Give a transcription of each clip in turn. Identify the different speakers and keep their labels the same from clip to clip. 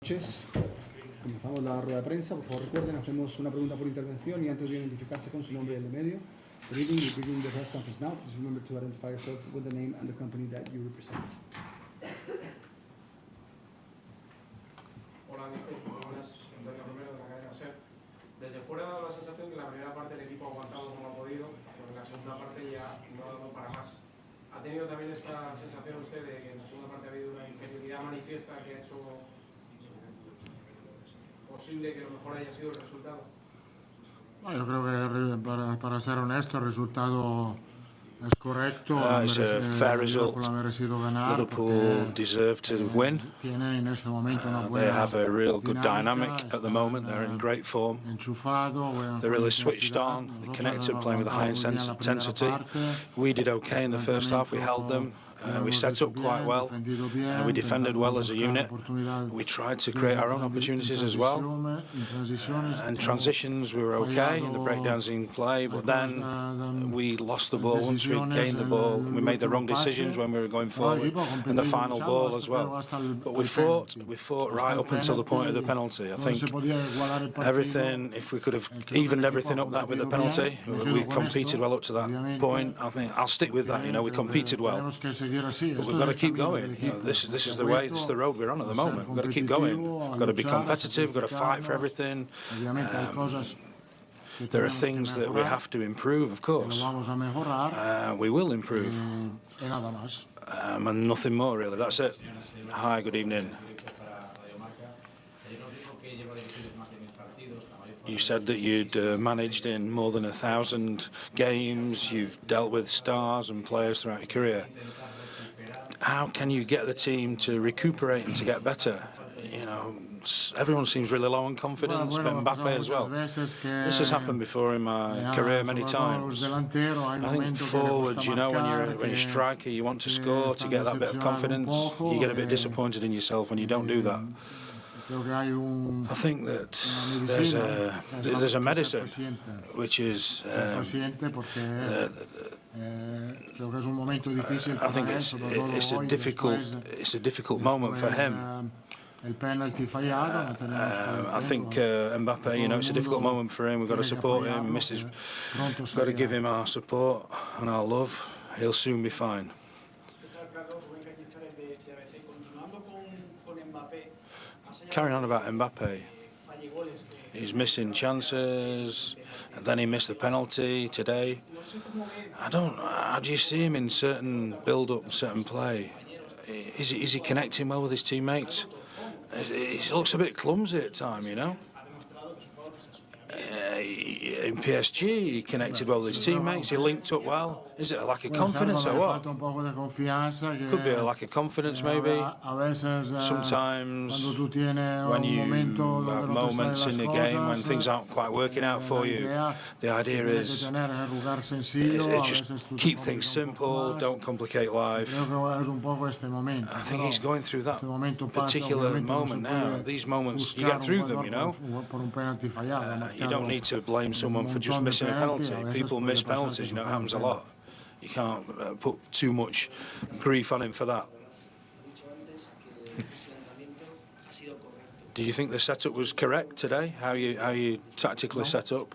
Speaker 1: Noches. Comenzamos la rueda de prensa. Por favor, recuerden, hacemos una pregunta por intervención y antes de identificarse con su nombre y el de medio. Reading, you begin the press conference now. Please remember to identify yourself with the name and the company that you represent.
Speaker 2: Hola, mister. Buenas. Antonio Romero, de la cadena SER. Desde fuera ha dado la sensación que la primera parte el equipo ha aguantado como ha podido, pero en la segunda parte ya no ha dado para más. ¿Ha tenido también esta sensación usted de que en la segunda parte ha habido una inferioridad manifiesta que ha hecho posible que lo mejor haya sido el resultado?
Speaker 3: Yo creo que para ser honesto el resultado es correcto.
Speaker 4: It's a fair result. Liverpool deserve to win. They have a real good dynamic at the moment. They're in great form. They're really switched on. They connected, playing with a high intensity. We did okay in the first half. We held them. We set up quite well, we defended well as a unit. We tried to create our own opportunities as well. And transitions, we were okay in the breakdowns in play, but then we lost the ball once we gained the ball. We made the wrong decisions when we were going forward, and the final ball as well. But we fought right up until the point of the penalty. I think everything, if we could have evened everything up that with the penalty, we competed well up to that point. I mean, I'll stick with that, we competed well. But we've got to keep going. This is the way, this is the road we're on at the moment. We've got to keep going. We've got to be competitive. We've got to fight for everything. There are things that we have to improve, of course. We will improve. And nothing more, really. That's it. Hi, good evening. You said that you'd managed in more than 1,000 games. You've dealt with stars and players throughout your career. How can you get the team to recuperate and to get better? Everyone seems really low on confidence, but Mbappe as well. This has happened before in my career many times. I think forwards, when you're a striker, you want to score to get that bit of confidence. You get a bit disappointed in yourself when you don't do that. I think that there's a medicine, which is I think it's a difficult moment for him. I think Mbappe, it's a difficult moment for him. We've got to support him. We've got to give him our support and our love. He'll soon be fine. Carrying on about Mbappe, he's missing chances, and then he missed the penalty today. How do you see him in certain build-up, certain play? Is he connecting well with his teammates? He looks a bit clumsy at times, In PSG, he connected well with his teammates, he linked up well. Is it a lack of confidence or what? Could be a lack of confidence, maybe. Sometimes when you have moments in the game when things aren't quite working out for you, the idea is just keep things simple, don't complicate life. I think he's going through that particular moment now. These moments, you get through them, You don't need to blame someone for just missing a penalty. People miss penalties, it happens a lot. You can't put too much grief on him for that. Do you think the setup was correct today? How you tactically set up?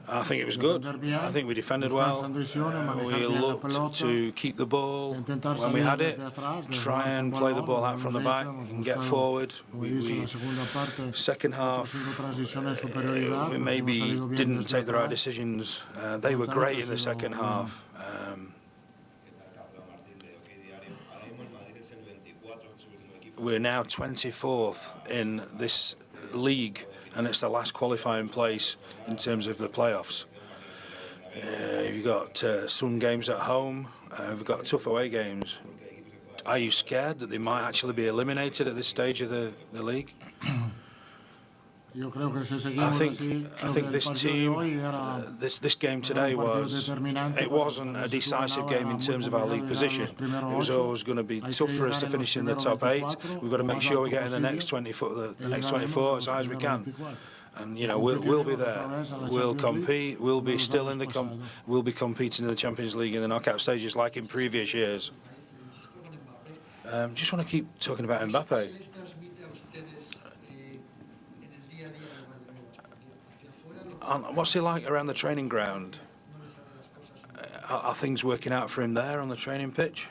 Speaker 4: I think it was good. I think we defended well. We looked to keep the ball when we had it, try and play the ball out from the back and get forward. Second half, we maybe didn't take the right decisions. They were great in the second half. We're now 24th in this league, and it's the last qualifying place in terms of the playoffs. You've got some games at home, we've got tough away games. Are you scared that they might actually be eliminated at this stage of the league? I think this team, this game today wasn't a decisive game in terms of our league position. It was always going to be tough for us to finish in the top 8. We've got to make sure we get in the next 24 as high as we can. And we'll be there. We'll compete. We'll be still in we'll be competing in the Champions League in the knockout stages like in previous years. Just want to keep talking about Mbappe. What's he like around the training ground? Are things working out for him there on the training pitch?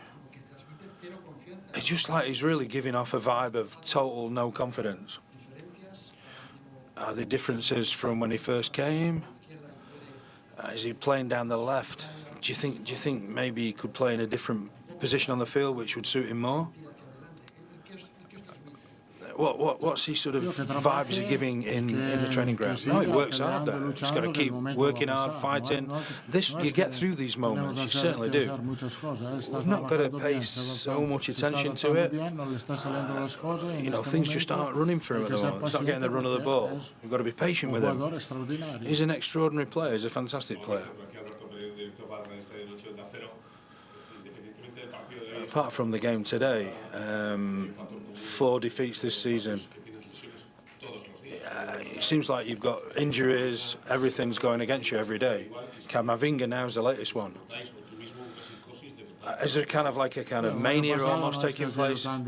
Speaker 4: It's just like he's really giving off a vibe of total no confidence. Are there differences from when he first came? Is he playing down the left? Do you think maybe he could play in a different position on the field which would suit him more? What's he sort of vibes he giving in the training ground? No, he works hard there. He's got to keep working hard, fighting. You get through these moments, you certainly do. We've not got to pay so much attention to it. Things just aren't running for him at the moment. He's not getting the run of the ball. We've got to be patient with him. He's an extraordinary player. He's a fantastic player. Apart from the game today, 4 defeats this season. It seems like you've got injuries, everything's going against you every day. Camavinga now is the latest one. Is there kind of mania almost taking place? I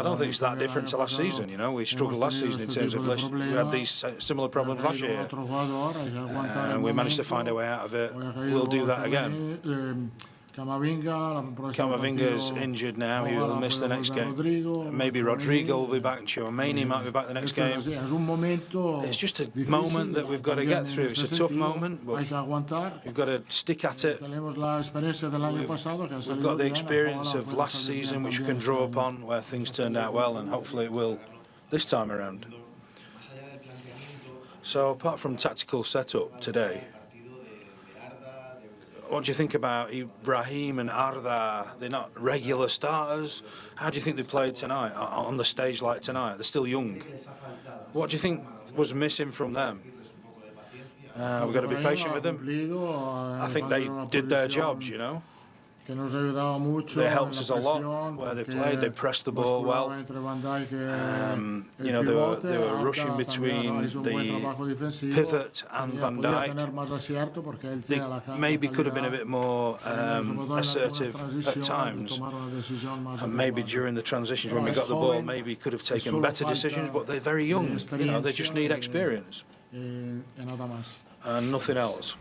Speaker 4: don't think it's that different to last season, We struggled last season in terms of we had these similar problems last year. And we managed to find a way out of it. We'll do that again. Camavinga's injured now, he will miss the next game. Maybe Rodrigo will be back, and Tchouaméni might be back the next game. It's just a moment that we've got to get through. It's a tough moment, but we've got to stick at it. We've got the experience of last season which we can draw upon, where things turned out well, and hopefully it will this time around. So apart from tactical setup today, what do you think about Ibrahim and Arda? They're not regular starters. How do you think they played tonight, on the stage like tonight? They're still young. What do you think was missing from them? We've got to be patient with them. I think they did their jobs, They helped us a lot where they played. They pressed the ball well. They were rushing between the pivot and Van Dijk. They maybe could have been a bit more assertive at times. And maybe during the transitions when we got the ball, maybe could have taken better decisions, but they're very young. They just need experience. And nothing else.